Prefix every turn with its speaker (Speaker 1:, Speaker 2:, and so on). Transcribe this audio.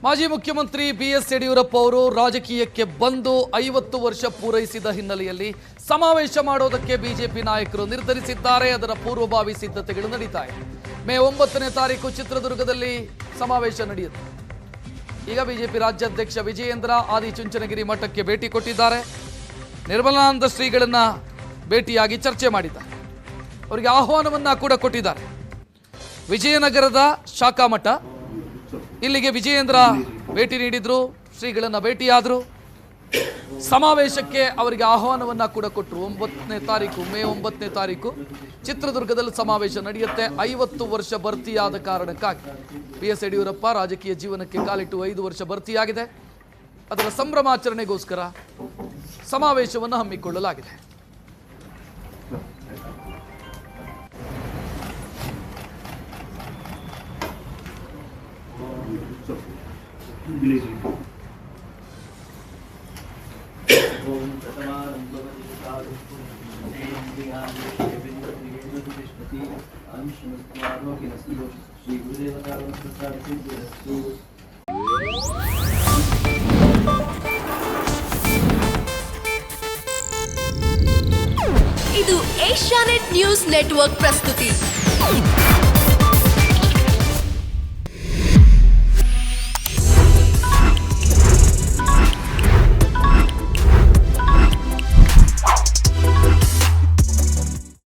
Speaker 1: ಮಾಜಿ ಮುಖ್ಯಮಂತ್ರಿ ಬಿಎಸ್ ಯಡಿಯೂರಪ್ಪ ಅವರು ರಾಜಕೀಯಕ್ಕೆ ಬಂದು 50 ವರ್ಷ ಪೂರೈಸಿದ ಹಿನ್ನೆಲೆಯಲ್ಲಿ ಸಮಾವೇಶ ಮಾಡೋದಕ್ಕೆ ಬಿಜೆಪಿ ನಾಯಕರು ನಿರ್ಧರಿಸಿದ್ದಾರೆ. ಅದರ ಪೂರ್ವಭಾವಿ ಸಿದ್ಧತೆಗಳು ನಡೀತಾ ಇದೆ. ಮೇ 9ನೇ ತಾರೀಕು ಚಿತ್ರದುರ್ಗದಲ್ಲಿ ಸಮಾವೇಶ ನಡೆಯುತ್ತೆ. ಈಗ ಬಿಜೆಪಿ ರಾಜ್ಯಾಧ್ಯಕ್ಷ ವಿಜಯೇಂದ್ರ ಆದಿಚುಂಚನಗಿರಿ ಮಠಕ್ಕೆ ಭೇಟಿ ಕೊಟ್ಟಿದ್ದಾರೆ. ನಿರ್ಮಲಾನಂದ ಶ್ರೀಗಳನ್ನ ಭೇಟಿಯಾಗಿ ಚರ್ಚೆ ಮಾಡಿದ್ದಾರೆ. ಅವರಿಗೆ ಆಹ್ವಾನವನ್ನ ಕೂಡ ಕೊಟ್ಟಿದ್ದಾರೆ. ವಿಜಯನಗರದ ಶಾಖಾ ಮಠ ಇಲ್ಲಿಗೆ ವಿಜಯೇಂದ್ರ ಭೇಟಿ ನೀಡಿದ್ರು, ಶ್ರೀಗಳನ್ನ ಭೇಟಿಯಾದರು. ಸಮಾವೇಶಕ್ಕೆ ಅವರಿಗೆ ಆಹ್ವಾನವನ್ನ ಕೂಡ ಕೊಟ್ಟರು. ಮೇ 9ನೇ ತಾರೀಕು ಚಿತ್ರದುರ್ಗದಲ್ಲಿ ಸಮಾವೇಶ ನಡೆಯುತ್ತೆ. 50 ವರ್ಷ ಭರ್ತಿಯಾದ ಕಾರಣಕ್ಕಾಗಿ ಬಿಎಸ್ ಯಡಿಯೂರಪ್ಪ ರಾಜಕೀಯ ಜೀವನಕ್ಕೆ ಕಾಲಿಟ್ಟು 5 ವರ್ಷ ಭರ್ತಿಯಾಗಿದೆ. ಅದರ ಸಂಭ್ರಮಾಚರಣೆಗೋಸ್ಕರ ಸಮಾವೇಶವನ್ನು ಹಮ್ಮಿಕೊಳ್ಳಲಾಗಿದೆ.
Speaker 2: ಇದು ಏಷ್ಯಾನೆಟ್ ನ್ಯೂಸ್ ನೆಟ್ವರ್ಕ್ ಪ್ರಸ್ತುತಿ.